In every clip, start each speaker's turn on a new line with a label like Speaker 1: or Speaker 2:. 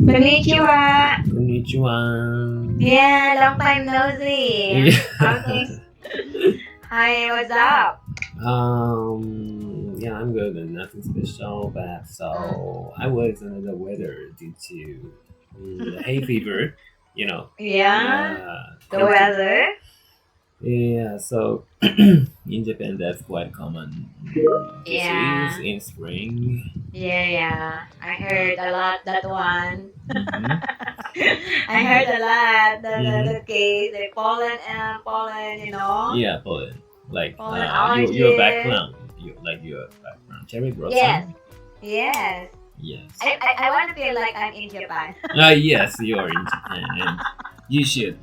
Speaker 1: Konnichiwa.
Speaker 2: Konnichiwa.
Speaker 1: Yeah, long time no see. How things? Hi, what's up?
Speaker 2: Yeah, I'm good and nothing special, but so I was under the weather due to the hay fever, you know.
Speaker 1: Yeah, the
Speaker 2: hay fever.
Speaker 1: weather.
Speaker 2: Yeah, so in Japan that's quite common
Speaker 1: Yeah.
Speaker 2: disease in spring.
Speaker 1: Yeah. I heard a lot that one.
Speaker 2: Mhm.
Speaker 1: I heard a lot the
Speaker 2: Mhm.
Speaker 1: case, the pollen, you know.
Speaker 2: Yeah, pollen. Like
Speaker 1: Pollen
Speaker 2: your
Speaker 1: allergies.
Speaker 2: background, your background, cherry
Speaker 1: Yes.
Speaker 2: blossom.
Speaker 1: Yes.
Speaker 2: Yes.
Speaker 1: I want to feel like I'm in Japan.
Speaker 2: Yes, you are in Japan, and you should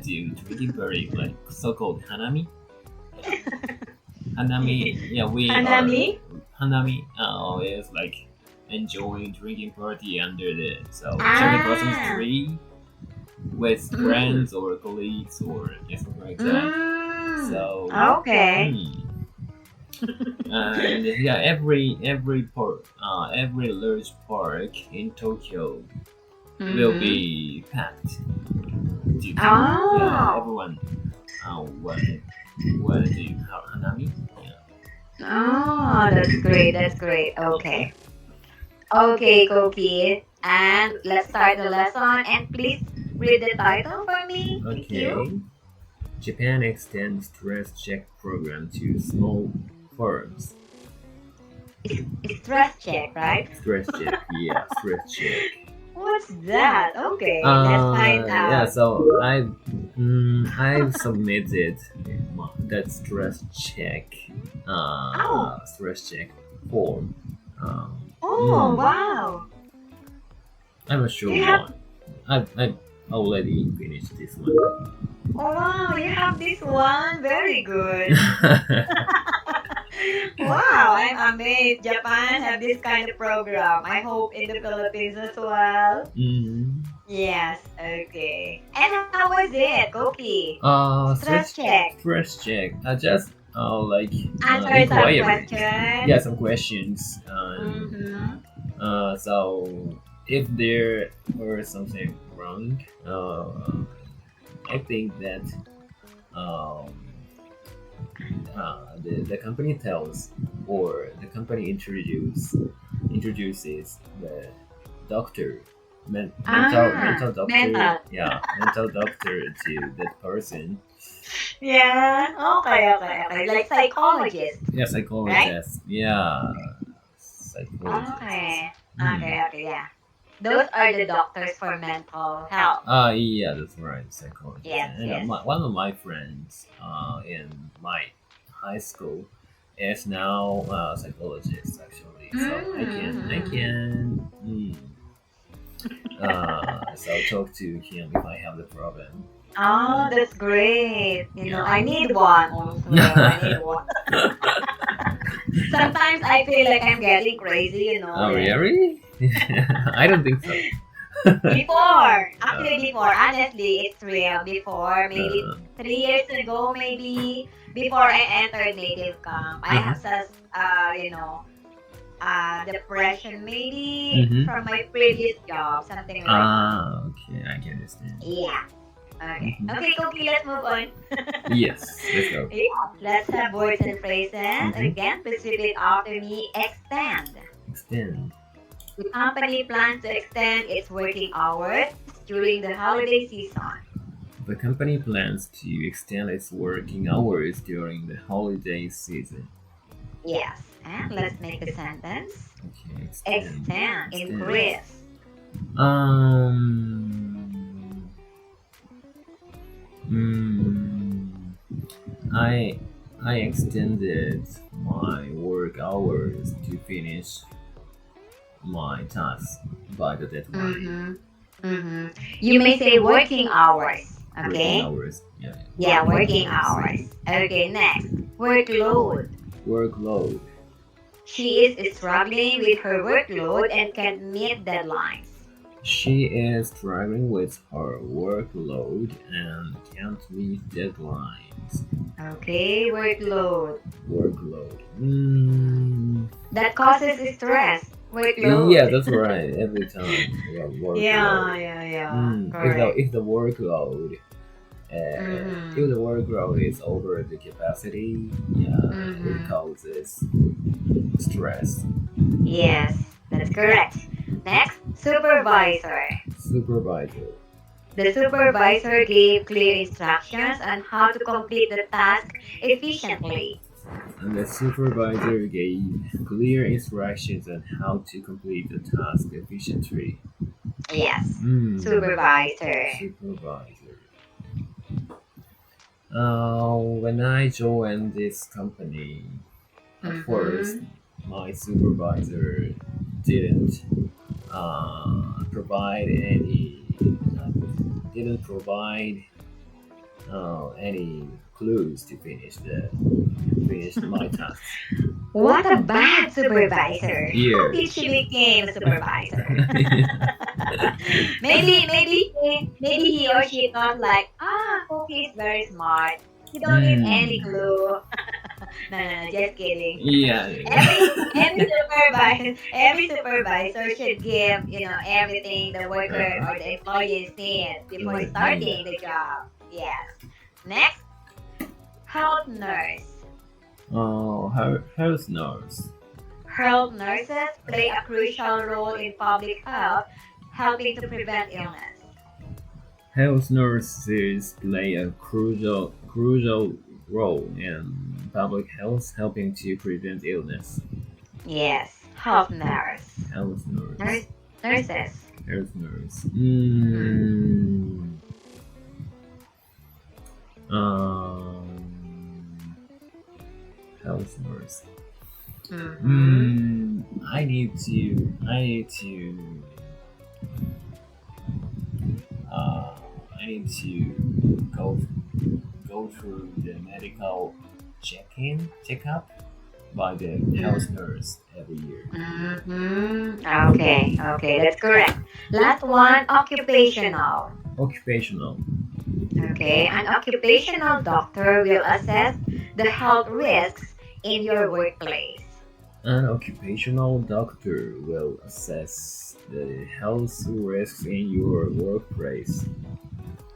Speaker 2: do drinking party, like so-called hanami. Hanami, yeah, we
Speaker 1: Hanami?
Speaker 2: are hanami. Is like enjoying drinking party under the cherry blossom
Speaker 1: Ah.
Speaker 2: tree with friends or colleagues or something like that. So
Speaker 1: Okay.
Speaker 2: and yeah, every large park in Tokyo will be packed. Due to, yeah, everyone want to do hanami. Yeah.
Speaker 1: Oh, that's great. That's great. Okay. Okay, Koki. And let's start the lesson. And please read the title for me. Thank you.
Speaker 2: Okay. Japan extends stress check program to small firms.
Speaker 1: It's stress check, right?
Speaker 2: Stress check, yeah, stress check.
Speaker 1: What's that? Okay, let's find out.
Speaker 2: Yeah, so I've submitted that stress check form.
Speaker 1: Oh, wow.
Speaker 2: I'm not sure why. I've already finished this one.
Speaker 1: Oh, wow, you have this one. Very good. Wow, I'm amazed. Japan have this kind of program. I hope in the Philippines as well.
Speaker 2: Mm-hmm.
Speaker 1: Yes, okay. And how was it, Koki?
Speaker 2: Stress check. Stress check. I just like
Speaker 1: answer some
Speaker 2: inquiry.
Speaker 1: questions.
Speaker 2: Yeah, some questions. So if there were something wrong, I think that the company tells or the company introduces the doctor, mental doctor, mental doctor to that person.
Speaker 1: Yeah. Okay. Like psychologist.
Speaker 2: Yeah, psychologist. Right? Yeah, psychologist.
Speaker 1: Okay. Yeah. Those are the doctors for mental health.
Speaker 2: Yeah, that's right, psychologist.
Speaker 1: Yes,
Speaker 2: and one of my friends in my high school is now a psychologist actually. So I can so talk to him if I have the problem.
Speaker 1: Oh, that's great. You know, I need one also. I need one. Sometimes I feel like I'm getting crazy, you know.
Speaker 2: Oh, really? I don't think so.
Speaker 1: Before, honestly, it's real. Before, maybe 3 years ago, maybe before I entered nativecamp, I have such, depression maybe from my previous job, something like that.
Speaker 2: Okay, I can understand.
Speaker 1: Yeah. Okay. Okay, Koki, let's move on.
Speaker 2: Yes, let's go.
Speaker 1: Yeah, let's have words and phrases. Again, please repeat after me. Extend.
Speaker 2: Extend.
Speaker 1: The company plans to extend its working hours during the holiday season.
Speaker 2: The company plans to extend its working hours during the holiday season.
Speaker 1: Yes, and let's make a sentence.
Speaker 2: Okay,
Speaker 1: extend. Increase.
Speaker 2: I extended my work hours to finish my task by the deadline.
Speaker 1: You may say working hours. Okay.
Speaker 2: Working hours.
Speaker 1: Yeah, working hours. Okay, next. Workload.
Speaker 2: Workload.
Speaker 1: She is struggling with her workload and can't meet deadlines.
Speaker 2: She is struggling with her workload and can't meet deadlines.
Speaker 1: Okay, workload.
Speaker 2: Workload.
Speaker 1: That causes stress. Workload.
Speaker 2: Yeah, that's right. Every time, yeah, workload.
Speaker 1: Yeah. Correct.
Speaker 2: If the workload,
Speaker 1: Mm-hmm.
Speaker 2: if the workload is over the capacity, yeah, it
Speaker 1: Mm-hmm.
Speaker 2: causes stress.
Speaker 1: Yes, that's correct. Next, supervisor.
Speaker 2: Supervisor.
Speaker 1: The supervisor gave clear instructions on how to complete the task efficiently.
Speaker 2: And the supervisor gave clear instructions on how to complete the task efficiently.
Speaker 1: Yes,
Speaker 2: Mm,
Speaker 1: supervisor.
Speaker 2: supervisor. When I joined this company, at first,
Speaker 1: Mm-hmm.
Speaker 2: my supervisor didn't provide any didn't provide any clues to finish my task.
Speaker 1: What a bad supervisor. How
Speaker 2: Yeah.
Speaker 1: did she became a supervisor? Maybe he or she thought like, Cookie is very smart. You don't need any clue. No, just kidding.
Speaker 2: Yeah.
Speaker 1: Every supervisor should give, everything the worker or the employees need before starting the job. Yes. Next, health nurse.
Speaker 2: Health nurse.
Speaker 1: Health nurses play a crucial role in public health, helping to prevent illness.
Speaker 2: Health nurses play a crucial role in public health, helping to prevent illness.
Speaker 1: Yes, health nurse.
Speaker 2: Health nurse.
Speaker 1: Nurses.
Speaker 2: Health nurse. Health nurse.
Speaker 1: Mm-hmm.
Speaker 2: I need to go through the medical checkup by the health nurse every year.
Speaker 1: Mm-hmm. Okay, that's correct. Last one, occupational.
Speaker 2: Occupational.
Speaker 1: Okay, an occupational doctor will assess the health risks in your workplace.
Speaker 2: An occupational doctor will assess the health risks in your workplace.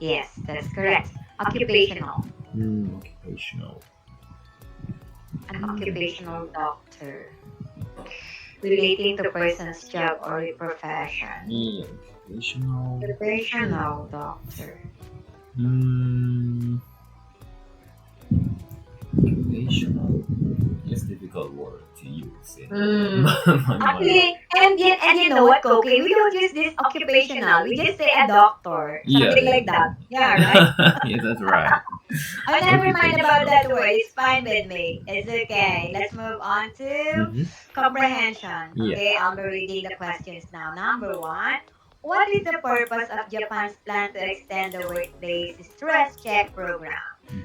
Speaker 1: Yes, that's correct. Occupational.
Speaker 2: Occupational.
Speaker 1: An occupational doctor. Relating to person's job or profession.
Speaker 2: Occupational.
Speaker 1: Occupational doctor.
Speaker 2: Occupational is a difficult word to use in
Speaker 1: Actually, and you know what, Koki? We don't use this occupational. We just say a doctor. Something like that. Yeah, right?
Speaker 2: Yeah, that's right.
Speaker 1: Oh, never mind about that word. It's fine with me. It's okay. Let's move on to comprehension.
Speaker 2: Yeah.
Speaker 1: Okay, I'll be reading the questions now. Number one, what is the purpose of Japan's plan to extend the workplace stress check program?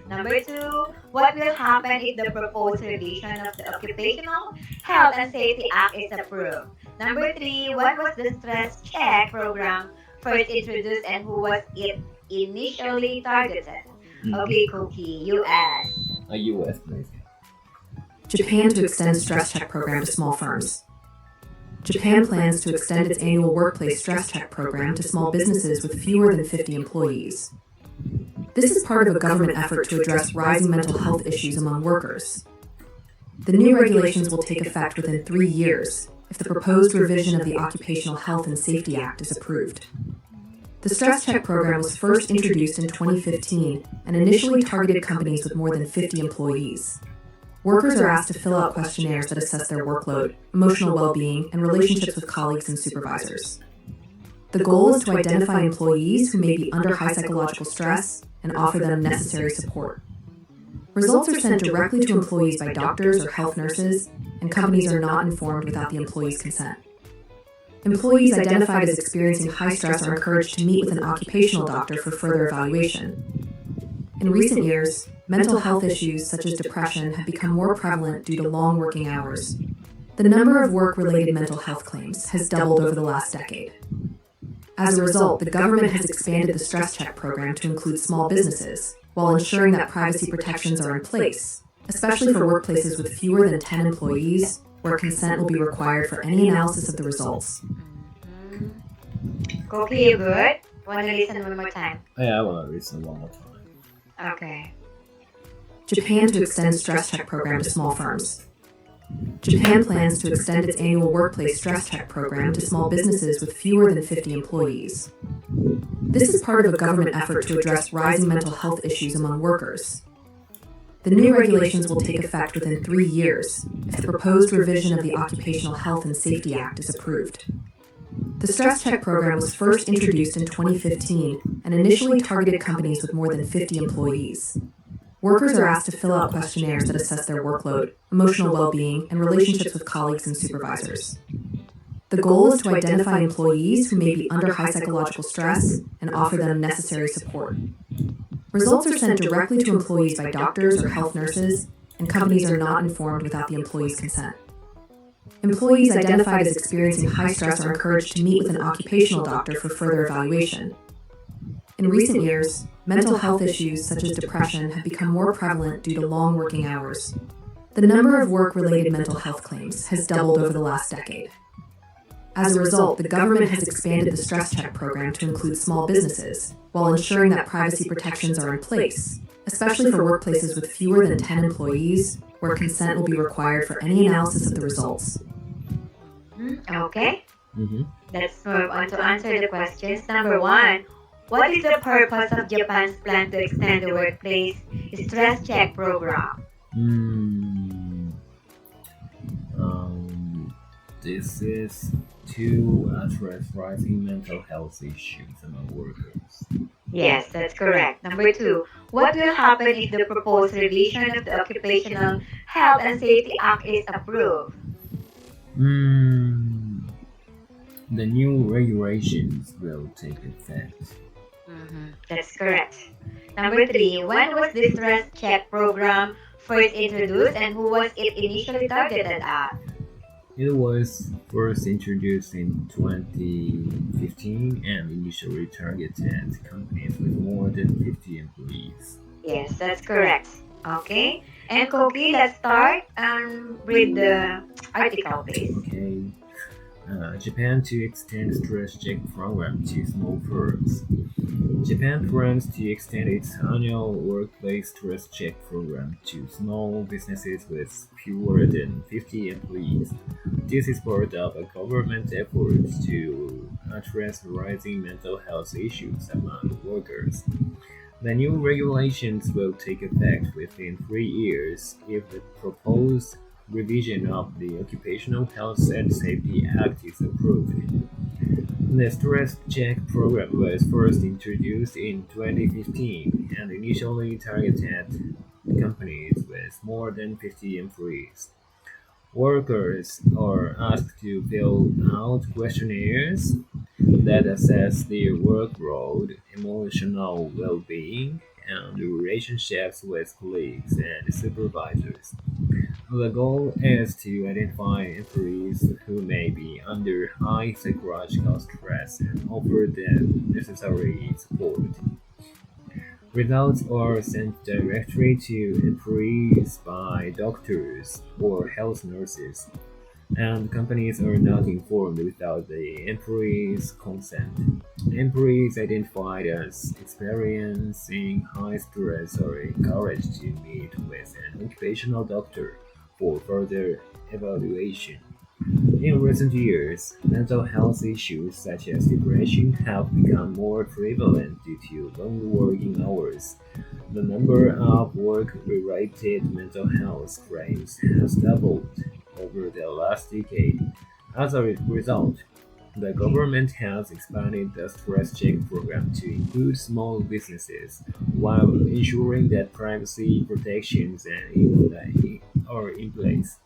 Speaker 1: Number two, what will happen if the proposed revision of the Occupational Health and Safety Act is approved? Number three, what was the stress check program first introduced and who was it initially targeted? Okay, Cookie, US.
Speaker 2: A US, please.
Speaker 3: Japan to extend stress check program to small firms. Japan plans to extend its annual workplace stress check program to small businesses with fewer than 50 employees. This is part of a government effort to address rising mental health issues among workers. The new regulations will take effect within 3 years if the proposed revision of the Occupational Health and Safety Act is approved. The stress check program was first introduced in 2015 and initially targeted companies with more than 50 employees. Workers are asked to fill out questionnaires that assess their workload, emotional well-being, and relationships with colleagues and supervisors. The goal is to identify employees who may be under high psychological stress and offer them necessary support. Results are sent directly to employees by doctors or health nurses, and companies are not informed without the employee's consent. Employees identified as experiencing high stress are encouraged to meet with an occupational doctor for further evaluation. In recent years, mental health issues such as depression have become more prevalent due to long working hours. The number of work-related mental health claims has doubled over the last decade. As a result, the government has expanded the stress check program to include small businesses, while ensuring that privacy protections are in place, especially for workplaces with fewer than 10 employees, where consent will be required for any analysis of the results.
Speaker 1: Koki, you good? Want to listen one more time?
Speaker 2: Yeah, I want to listen one more time.
Speaker 1: Okay.
Speaker 3: Japan to extend stress check program to small firms. Japan plans to extend its annual workplace stress check program to small businesses with fewer than 50 employees. This is part of a government effort to address rising mental health issues among workers. The new regulations will take effect within 3 years if the proposed revision of the Occupational Health and Safety Act is approved. The stress check program was first introduced in 2015 and initially targeted companies with more than 50 employees. Workers are asked to fill out questionnaires that assess their workload, emotional well-being, and relationships with colleagues and supervisors. The goal is to identify employees who may be under high psychological stress and offer them necessary support. Results are sent directly to employees by doctors or health nurses, and companies are not informed without the employee's consent. Employees identified as experiencing high stress are encouraged to meet with an occupational doctor for further evaluation. In recent years, mental health issues such as depression have become more prevalent due to long working hours. The number of work-related mental health claims has doubled over the last decade. As a result, the government has expanded the stress check program to include small businesses, while ensuring that privacy protections are in place, especially for workplaces with fewer than 10 employees, where consent will be required for any analysis of the results.
Speaker 1: Okay.
Speaker 2: Mm-hmm.
Speaker 1: Let's move on to answer the questions. Number 1. What is the purpose of Japan's plan to extend the workplace stress check program?
Speaker 2: This is to address rising mental health issues among workers.
Speaker 1: Yes, that's correct. Number 2. What will happen if the proposed revision of the Occupational Health and Safety Act is approved?
Speaker 2: The new regulations will take effect.
Speaker 1: That's correct. Number 3. When was the stress check program first introduced and who was it initially targeted at?
Speaker 2: It was first introduced in 2015 and initially targeted companies with more than 50 employees.
Speaker 1: Yes, that's correct. Okay. And Koki, let's start and read the article, please.
Speaker 2: Okay. Japan to extend stress check program to small firms. Japan plans to extend its annual workplace stress check program to small businesses with fewer than 50 employees. This is part of a government effort to address rising mental health issues among workers. The new regulations will take effect within 3 years if the proposed revision of the Occupational Health and Safety Act is approved. The stress check program was first introduced in 2015 and initially targeted companies with more than 50 employees. Workers are asked to fill out questionnaires that assess their workload, emotional well-being, and relationships with colleagues and supervisors. The goal is to identify employees who may be under high psychological stress and offer them necessary support. Results are sent directly to employees by doctors or health nurses, and companies are not informed without the employee's consent. Employees identified as experiencing high stress are encouraged to meet with an occupational doctor for further evaluation. In recent years, mental health issues such as depression have become more prevalent due to long working hours. The number of work-related mental health claims has doubled over the last decade. As a result, the government has expanded the stress check program to include small businesses while ensuring that privacy protections are in place,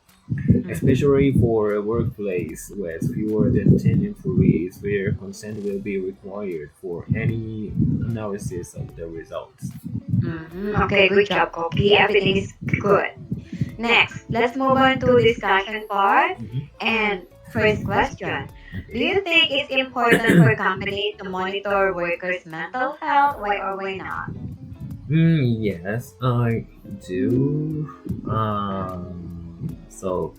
Speaker 2: especially for a workplace with fewer than 10 employees where consent will be required for any analysis of the results.
Speaker 1: Okay, good job, Koki. Everything is good. Next, let's move on to discussion part. And first question. Do you think it's important for companies to monitor workers' mental health? Why or why not?
Speaker 2: Yes, I do. So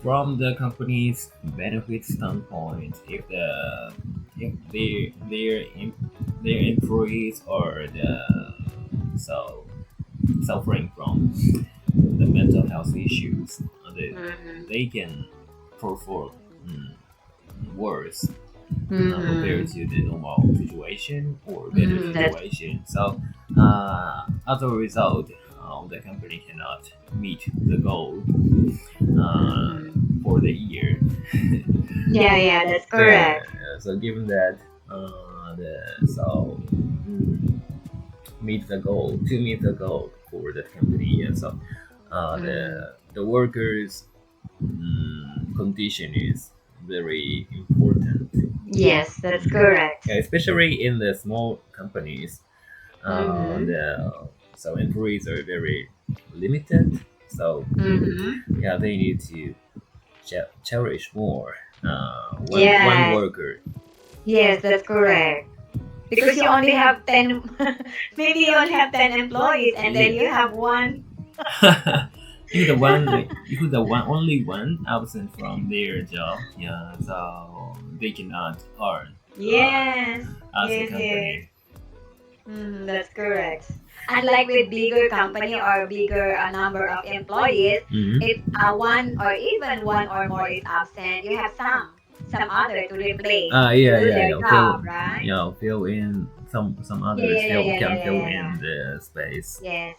Speaker 2: from the company's benefit standpoint, if their employees are so suffering from the mental health issues, they can perform worse compared to the normal situation or better situation. So as a result, the company cannot meet the goal for the year.
Speaker 1: Yeah, that's correct.
Speaker 2: So given that, meet the goal for the company, and so the workers' condition is very important.
Speaker 1: Yes, that's correct.
Speaker 2: Yeah, especially in the small companies, so employees are very limited. So yeah, they need to cherish more one worker.
Speaker 1: Yes, that's correct. Because you only have 10, maybe you only have 10 employees and then you have one.
Speaker 2: If the one only one absent from their job, yeah, so they cannot earn.
Speaker 1: Yes.
Speaker 2: As a company.
Speaker 1: That's correct. Unlike with bigger company or bigger number of employees, if one or even one or more is absent, you have some other to replace to do their job, right?
Speaker 2: Yeah, fill in some others can fill in the space.
Speaker 1: Yes,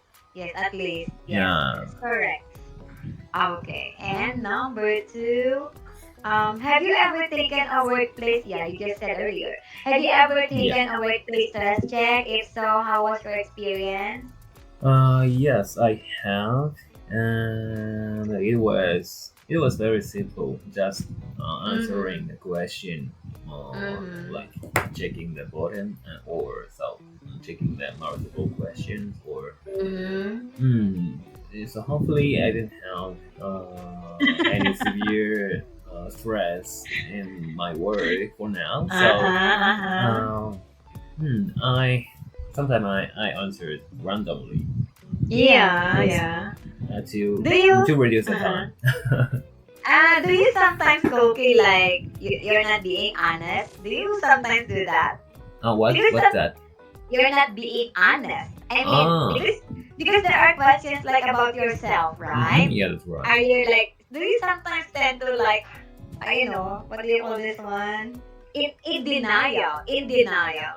Speaker 1: at least. Yes,
Speaker 2: Yeah.
Speaker 1: that's correct. Okay, and number two, have you ever taken a workplace? Yeah, you just said earlier. Have you ever taken a workplace stress check? If so, how was your experience?
Speaker 2: Yes, I have, and it was very simple. Just answering the question, like checking the button, or checking the multiple questions, or so hopefully I didn't have any severe stress in my work for now. So I sometimes I answered randomly.
Speaker 1: Yeah.
Speaker 2: To reduce the time.
Speaker 1: Do you sometimes cookie like you're not being honest? Do you sometimes do that?
Speaker 2: What's that?
Speaker 1: You're not being honest. I mean, because there are questions like about yourself, right?
Speaker 2: Yeah, that's right.
Speaker 1: Are you like? Do you sometimes tend to like? What do you call this one? In denial.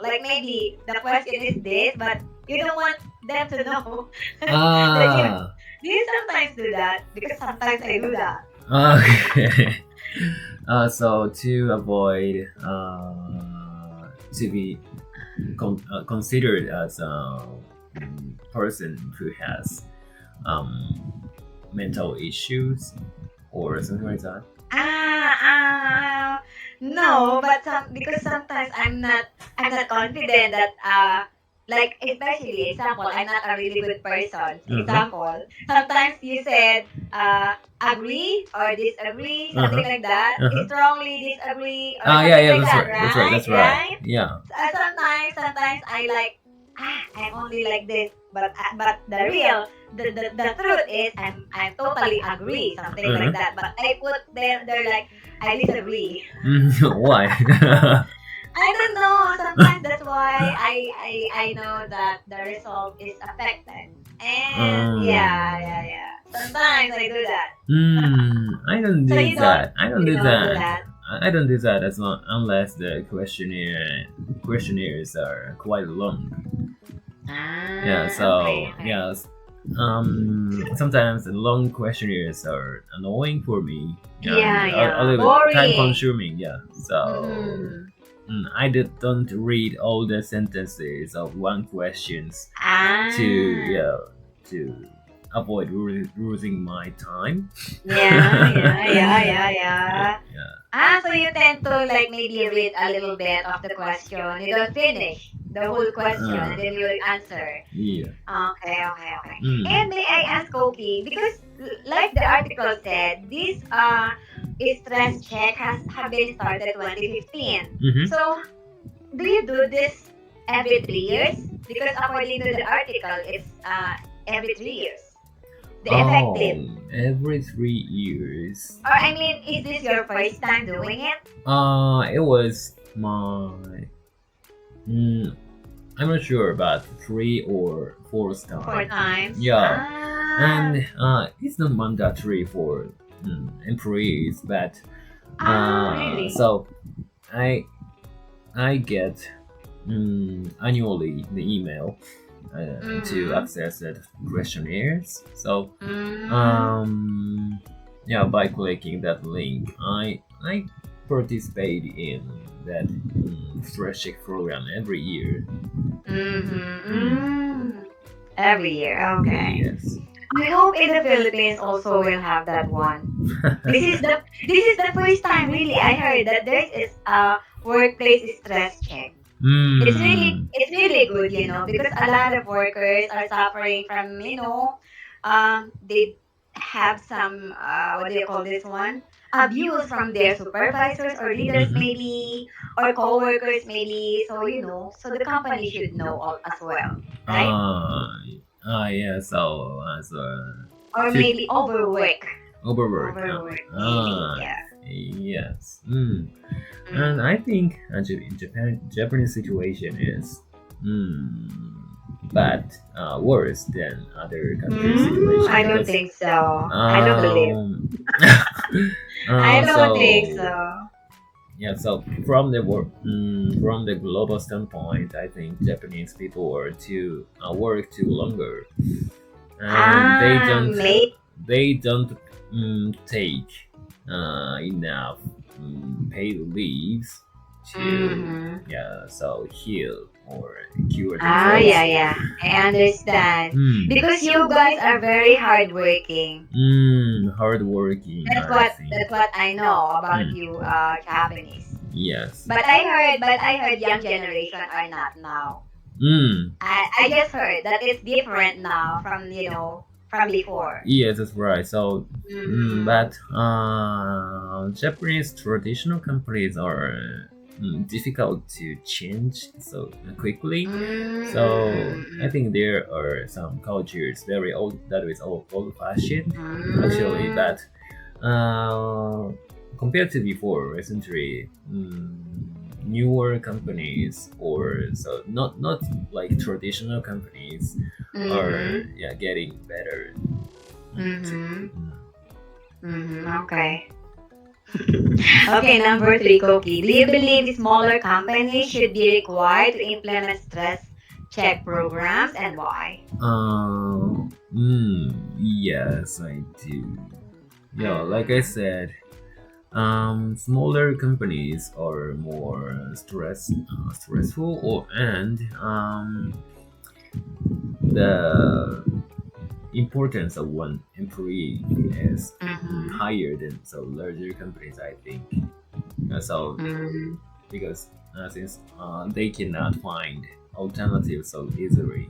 Speaker 1: Like maybe the question is this, but you don't want them to know. Do you sometimes do that? Because sometimes I do that.
Speaker 2: Okay. So to avoid to be considered as a person who has mental issues or something like that.
Speaker 1: No, but because sometimes I'm not confident that like especially example, I'm not a really good person. Example, sometimes you said agree or disagree, something like that. Strongly disagree or something like that,
Speaker 2: That's right. Yeah.
Speaker 1: Sometimes I like I'm only like this, but the truth is I'm totally agree, something like that. But I put they're like I disagree.
Speaker 2: Why?
Speaker 1: I don't know. Sometimes that's why I know that the result is affected. And yeah. Sometimes I do that.
Speaker 2: I don't do
Speaker 1: So you
Speaker 2: that. I don't
Speaker 1: you
Speaker 2: do
Speaker 1: don't do
Speaker 2: that.
Speaker 1: that.
Speaker 2: I don't do that as long unless the questionnaires are quite long. Yeah. So
Speaker 1: Okay.
Speaker 2: yes. Sometimes the long questionnaires are annoying for me.
Speaker 1: Yeah.
Speaker 2: A little
Speaker 1: Boring.
Speaker 2: time consuming. Yeah. So.
Speaker 1: Mhm.
Speaker 2: I don't read all the sentences of one questions to avoid losing my time.
Speaker 1: Yeah. So you tend to like maybe read a little bit of the question. You don't finish the whole question and then you answer.
Speaker 2: Yeah.
Speaker 1: Okay. And may I ask Koki, because like the article said, this stress check have been started 2015. So do you do this every 3 years? Because according to the article, it's every 3 years. The effective.
Speaker 2: Every 3 years.
Speaker 1: Or I mean, is this your first time doing it?
Speaker 2: It was my. I'm not sure about 3 or 4 time.
Speaker 1: 4 times.
Speaker 2: Yeah.
Speaker 1: Ah.
Speaker 2: And it's not mandatory for employees, but
Speaker 1: Really?
Speaker 2: so I get annually the email to access the questionnaires. So yeah, by clicking that link, I participate in that stress check program every year.
Speaker 1: Every year, okay.
Speaker 2: Yes.
Speaker 1: I hope in the Philippines also will have that one. This is the first time really I heard that there is a workplace stress check. It's really good, because a lot of workers are suffering from, they have some what do you call this one? Abuse from their supervisors or leaders
Speaker 2: Mhm.
Speaker 1: maybe or co-workers maybe. So so the company should know all as well, right?
Speaker 2: Yeah. So
Speaker 1: Or
Speaker 2: should
Speaker 1: maybe overwork.
Speaker 2: overwork.
Speaker 1: Overwork maybe, yeah.
Speaker 2: Yes.
Speaker 1: Mm.
Speaker 2: And I think Japanese situation is bad, worse than other countries' situation.
Speaker 1: I don't
Speaker 2: because,
Speaker 1: think so. I don't believe. I don't think
Speaker 2: so
Speaker 1: so.
Speaker 2: yeah, so from from the global standpoint, I think Japanese people work too longer, and
Speaker 1: Mate.
Speaker 2: they don't take enough paid leaves to so heal or cure themselves.
Speaker 1: Yeah. I understand. Because you guys are very hardworking.
Speaker 2: Hardworking.
Speaker 1: That's
Speaker 2: I think.
Speaker 1: what I know about you, Japanese.
Speaker 2: Yes.
Speaker 1: But I heard young generation are not now. I just heard that it's different now from from before.
Speaker 2: Yes, that's right. So, but
Speaker 1: Mhm.
Speaker 2: Japanese traditional companies are difficult to change so quickly. So I think there are some cultures very old that is old-fashioned actually, but compared to before, recently, newer companies or so not like traditional companies are getting better.
Speaker 1: Okay. Okay, number three, Koki. Do you believe smaller companies should be required to implement stress check programs and why?
Speaker 2: Yes, I do. Yeah, like I said, smaller companies are more stressful, and the importance of one employee is higher than so larger companies, I think. So because since they cannot find alternatives so easily.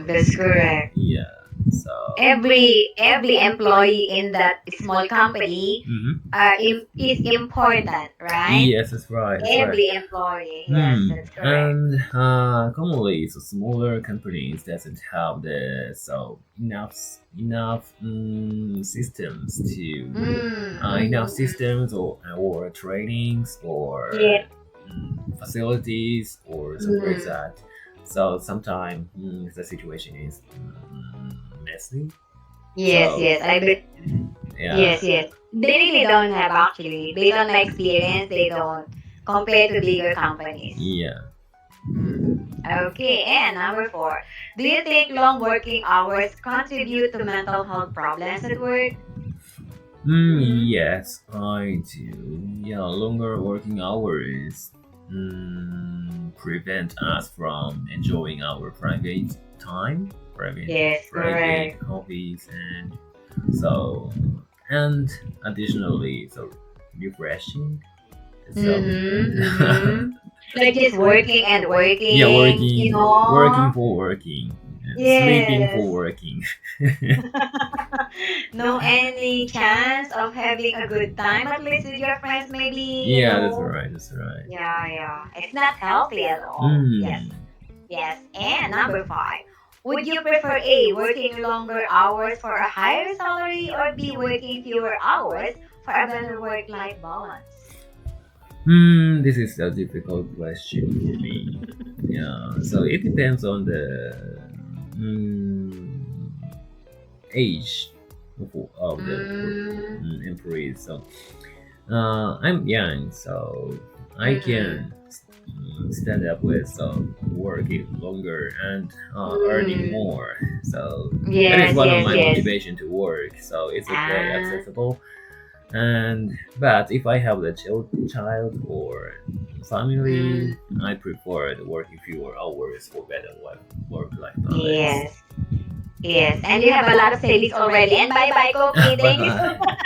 Speaker 1: That's correct.
Speaker 2: Yeah. So
Speaker 1: Every employee in that small company is important, right?
Speaker 2: yes, that's right. That's right.
Speaker 1: Every employee. Yes, that's correct.
Speaker 2: And commonly, so smaller companies doesn't have the so enough systems to enough systems or trainings or
Speaker 1: Yeah.
Speaker 2: facilities or something like that. So sometimes the situation is messy.
Speaker 1: Yes,
Speaker 2: So,
Speaker 1: yes, I bet.
Speaker 2: yeah.
Speaker 1: Yes. They really don't have actually. Based on my experience, they don't compare to bigger companies.
Speaker 2: Yeah.
Speaker 1: Okay, and number four. Do you think long working hours contribute to mental health problems at work?
Speaker 2: Yes, I do. Yeah, longer working hours prevent us from enjoying our private time,
Speaker 1: Yes,
Speaker 2: private
Speaker 1: correct.
Speaker 2: hobbies, and so and additionally, so refreshing. So
Speaker 1: Like just working and working,
Speaker 2: yeah, working for working, and sleeping for
Speaker 1: Yes.
Speaker 2: working.
Speaker 1: No any chance of having a good time at least with your friends maybe,
Speaker 2: Yeah, that's right. That's right.
Speaker 1: Yeah. It's not healthy at all. Yes. And number five. Would you prefer A, working longer hours for a higher salary, or B, working fewer hours for a better work-life balance?
Speaker 2: This is a difficult question for me. Yeah, so it depends on the age of the employees. So I'm young, so I can stand up with working longer and earning more. So that is
Speaker 1: Yes,
Speaker 2: one of
Speaker 1: yes,
Speaker 2: my
Speaker 1: yes.
Speaker 2: motivation to work. So it's okay,
Speaker 1: Ah.
Speaker 2: accessible. But if I have a child or family, I prefer the working fewer hours for better work-life balance.
Speaker 1: Yes. Yes. And you have a lot of savings already. And bye-bye, Koki. Thank you so much.